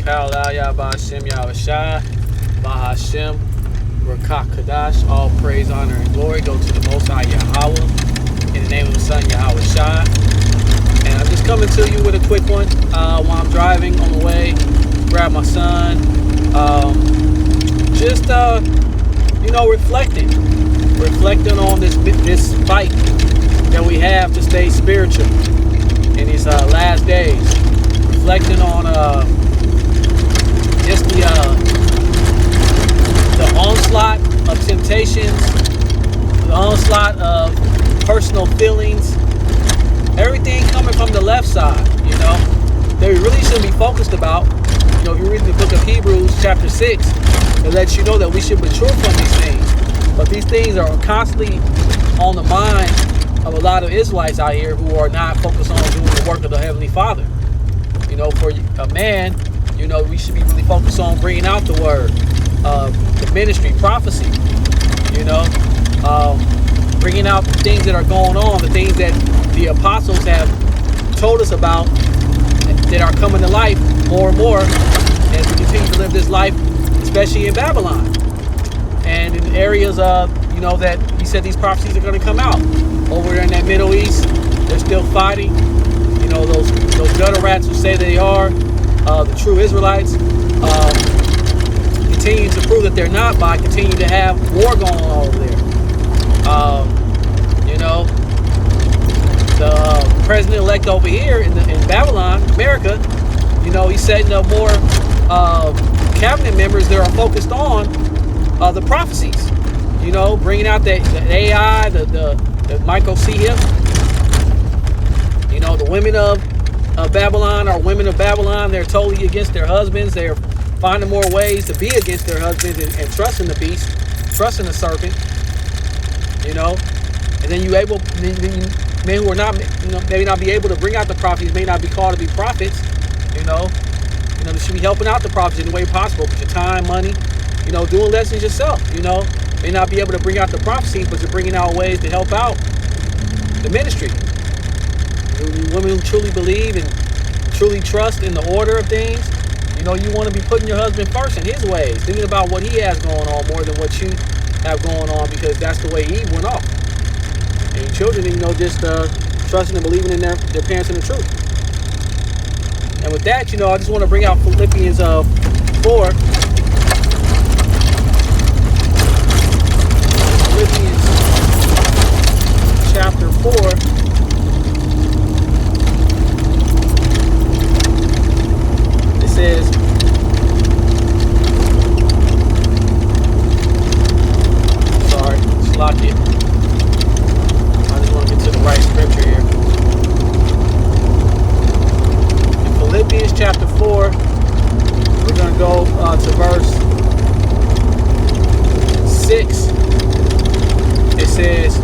Yahawashi, Bahashem, Rakak Kadash. All praise, honor, and glory go to the Most High Yahweh. In the name of the Son, Yahawashi. And I'm just coming to you with a quick one while I'm driving on the way. Grab my son. Reflecting on this fight that we have to stay spiritual in these last days. Reflecting on just the onslaught of temptations, the onslaught of personal feelings, everything coming from the left side, that we really shouldn't be focused about. If you read the book of Hebrews chapter 6, it lets you know that we should mature from these things. But these things are constantly on the mind of a lot of Israelites out here who are not focused on doing the work of the Heavenly Father. For a man, we should be really focused on bringing out the word, the ministry, prophecy, bringing out the things that are going on, the things that the apostles have told us about that are coming to life more and more as we continue to live this life, especially in Babylon and in areas that he said these prophecies are going to come out over there in that Middle East. They're still fighting. Those gutter rats who say they are the true Israelites continue to prove that they're not by continuing to have war going on over there. The president-elect over here in Babylon, America, he's setting up more cabinet members that are focused on the prophecies. Bringing out the AI, the microchip. The women of Babylon are women of Babylon. They're totally against their husbands. They're finding more ways to be against their husbands and trusting the beast, trusting the serpent. And then men who are not, maybe not be able to bring out the prophecies, may not be called to be prophets. They should be helping out the prophets in the way possible with your time, money. Doing lessons yourself. May not be able to bring out the prophecies, but you're bringing out ways to help out the ministry. Women who truly believe and truly trust in the order of things, you want to be putting your husband first in his ways, thinking about what he has going on more than what you have going on, because that's the way Eve went off. And your children, just trusting and believing in their parents in the truth. And with that, I just want to bring out Philippians 4. Philippians chapter 4. Says, sorry, slock it. I just want to get to the right scripture here. In Philippians chapter 4, we're going to go to verse 6. It says,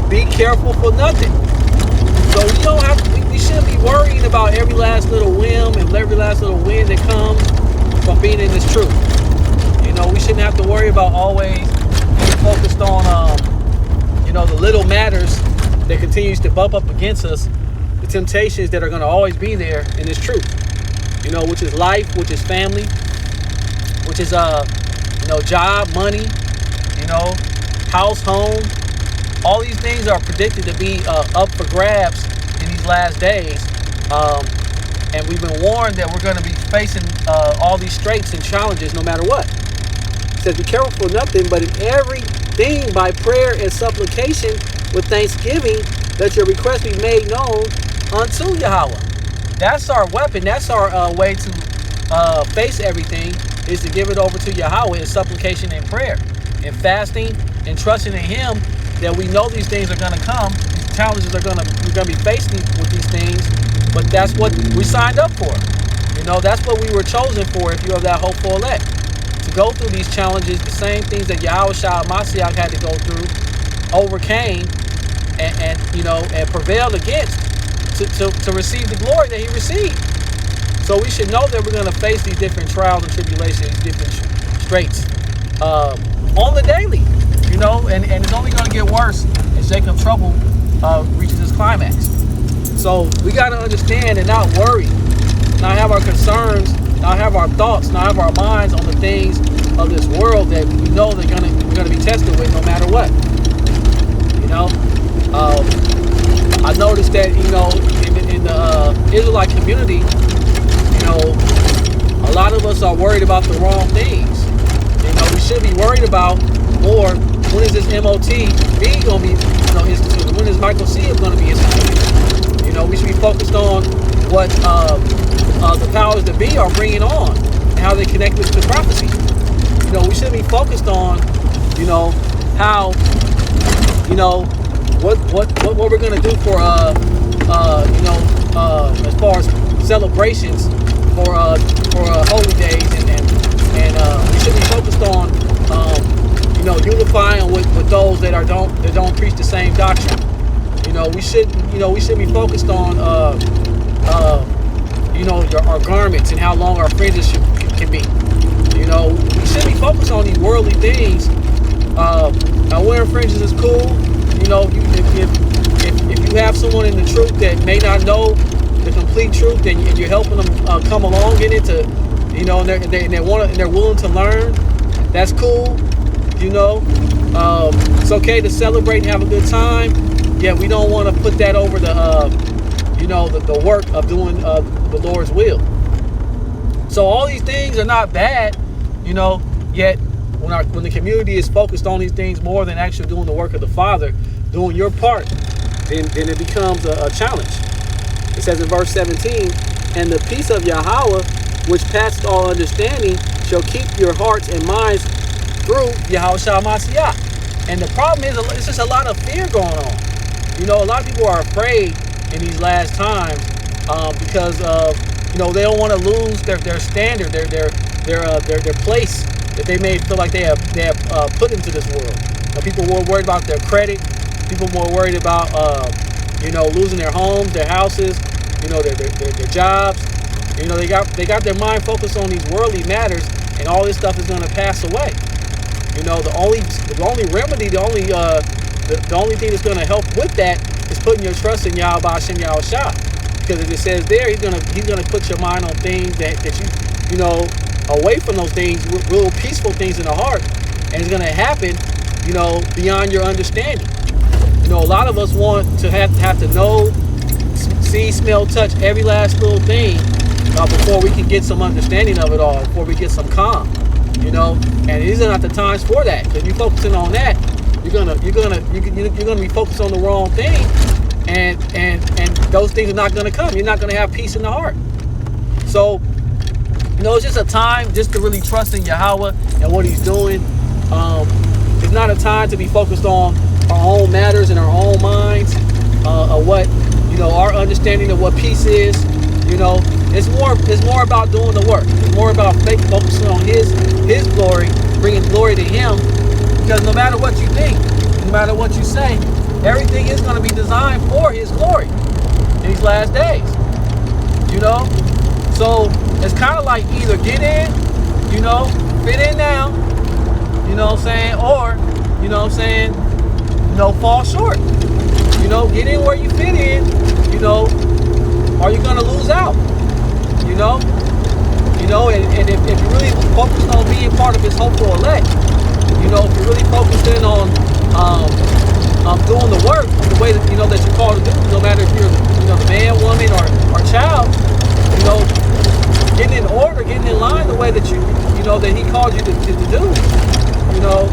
be careful for nothing. So we shouldn't be worrying about every last little whim and every last little wind that comes from being in this truth. We shouldn't have to worry about always being focused on, the little matters that continues to bump up against us, the temptations that are going to always be there in this truth, which is life, which is family, which is, job, money, house, home. All these things are predicted to be up for grabs in these last days. And we've been warned that we're going to be facing all these straits and challenges no matter what. It says, be careful for nothing, but in everything by prayer and supplication with thanksgiving, let your requests be made known unto Yahweh. That's our weapon. That's our way to face everything, is to give it over to Yahweh in supplication and prayer and fasting and trusting in Him, that we know these things are going to come. These challenges we're going to be facing with these things, but that's what we signed up for. That's what we were chosen for. If you have that hopeful elect, to go through these challenges, the same things that Yahawashi Mashiach had to go through, overcame, and prevailed against to receive the glory that He received. So we should know that we're going to face these different trials and tribulations, these different straits on the daily. And it's only going to get worse as Jacob's trouble reaches its climax. So we got to understand and not worry, not have our concerns, have our thoughts, not have our minds on the things of this world that we know we're gonna be tested with no matter what. You know, I noticed that, you know, in the Israelite community, you know, a lot of us are worried about the wrong things. You know, we should be worried about more, when is this MOTB going to be, you know, instituted? When is Michael C going to be instituted? You know, we should be focused on what the powers that be are bringing on and how they connect with the prophecy. You know, we should be focused on, you know, how, you know, what we're going to do for, you know, as far as celebrations for holy days, and we should be focused on, you know, unifying with those that don't preach the same doctrine. You know, we should be focused on, you know, our garments and how long our fringes can be. You know, we should be focused on these worldly things. Now, wearing fringes is cool. You know, if you have someone in the truth that may not know the complete truth, and you're helping them come along in it, to, you know, and they're willing to learn, that's cool. You know, it's okay to celebrate and have a good time. Yeah, we don't want to put that over the, you know, the work of doing the Lord's will. So all these things are not bad, you know. Yet when the community is focused on these things more than actually doing the work of the Father, doing your part, then it becomes a challenge. It says in verse 17, "And the peace of Yahweh, which passeth all understanding, shall keep your hearts and minds through Yahawashi Mashiach." And the problem is, it's just a lot of fear going on. You know, a lot of people are afraid in these last times because of, you know, they don't want to lose their standard, their place that they may feel like they have put into this world. Now, people more worried about their credit. People more worried about you know, losing their homes, their houses, you know, their jobs. You know, they got their mind focused on these worldly matters, and all this stuff is going to pass away. You know, the only remedy, the only thing that's going to help with that is putting your trust in Yahawashi Yahawashi. Because as it says there, he's gonna put your mind on things that you know, away from those things, real peaceful things in the heart, and it's gonna happen, you know, beyond your understanding. You know, a lot of us want to have to know, see, smell, touch every last little thing before we can get some understanding of it all, before we get some calm. You know, and these are not the times for that. Because you're focusing on that, you're gonna be focused on the wrong thing, and those things are not gonna come. You're not gonna have peace in the heart. So, you know, it's just a time just to really trust in Yahweh and what He's doing. It's not a time to be focused on our own matters and our own minds, of what, you know, our understanding of what peace is. You know, it's more about doing the work. It's more about focusing on His glory, bringing glory to Him. Because no matter what you think, no matter what you say, everything is going to be designed for His glory in these last days. You know, so it's kind of like either get in, you know, fit in now, you know what I'm saying, or, you know what I'm saying, you know, fall short. You know, get in where you fit in, you know, or you're gonna lose out. You know, and if you're really focused on being part of His hopeful elect, you know, if you're really focused in on doing the work the way that, you know, that you're called to do, no matter if you're, you know, the man, woman, or child, you know, getting in order, getting in line the way that you know that He called you to do. You know,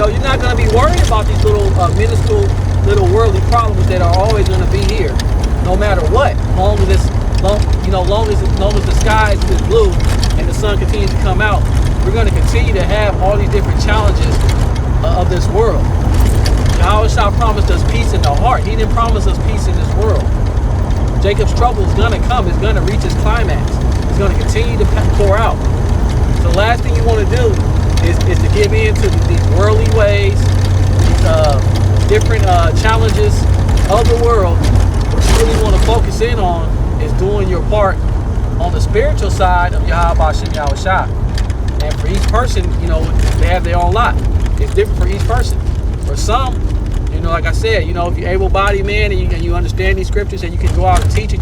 you're not going to be worried about these little minuscule, little worldly problems that are always going to be here, no matter what. Long as the sky is blue and the sun continues to come out, we're going to continue to have all these different challenges of this world. Yahawashi promised us peace in the heart. He didn't promise us peace in this world. Jacob's trouble is going to come. It's going to reach its climax. It's going to continue to pour out. So the last thing you want to do is to give in to these worldly ways, these different challenges of the world. What you really want to focus in on is doing your part on the spiritual side of Yahawashi Yahawashi. And for each person, you know, they have their own lot. It's different for each person. For some, you know, like I said, you know, if you're able-bodied man and you understand these scriptures and you can go out and teach it,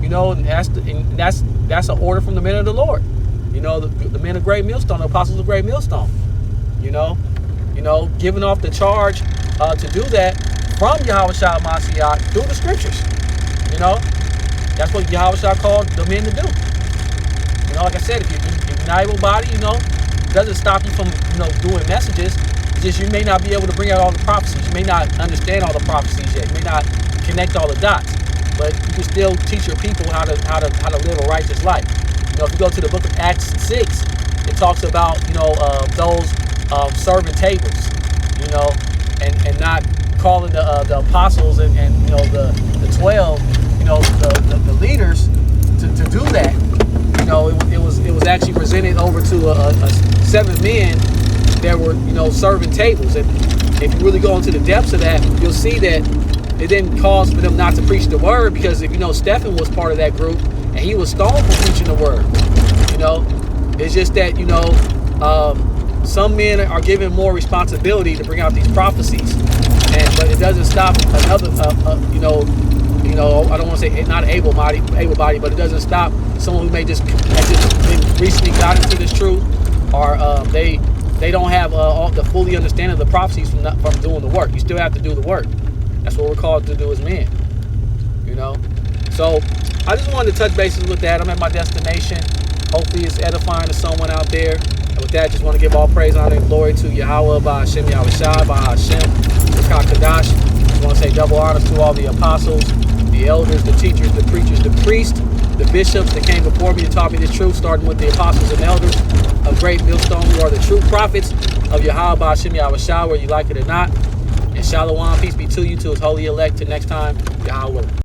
You know, and that's an order from the men of the Lord. You know, the men of Great Millstone, the apostles of Great Millstone. You know, giving off the charge to do that from Yahawashi Mashiach through the scriptures. You know, that's what Yahawashi called the men to do. You know, like I said, if you're not able-bodied, you know, it doesn't stop you from, you know, doing messages. It's just you may not be able to bring out all the prophecies. You may not understand all the prophecies yet. You may not connect all the dots, but you can still teach your people how to live a righteous life. You know, if you go to the book of Acts 6, it talks about, you know, those serving tables, you know, and not calling the apostles and you know the 12, you know, the leaders to do that. You know, it was actually presented over to a 7 men that were, you know, serving tables. And if you really go into the depths of that, you'll see that it didn't cause for them not to preach the word, because if you know, Stephen was part of that group and he was stoned for preaching the word. You know, it's just that, you know, some men are given more responsibility to bring out these prophecies, but it doesn't stop another, you know, I don't want to say not able-bodied, but it doesn't stop someone who may just recently got into this truth, or they don't have all the fully understanding of the prophecies from doing the work. You still have to do the work. That's what we're called to do as men. You know, so I just wanted to touch bases with that. I'm at my destination. Hopefully, it's edifying to someone out there. And with that, just want to give all praise, honor, and glory to Yahweh, by Hashem, Yahawashi, by Hashem, Kadash. I want to say double honors to all the apostles, the elders, the teachers, the preachers, the priests, the bishops that came before me and taught me the truth, starting with the apostles and elders of Great Millstone, who are the true prophets of Yahweh, by Hashem, Yahawashi, whether you like it or not. And shalom, peace be to you, to his holy elect. Till next time, Yahweh.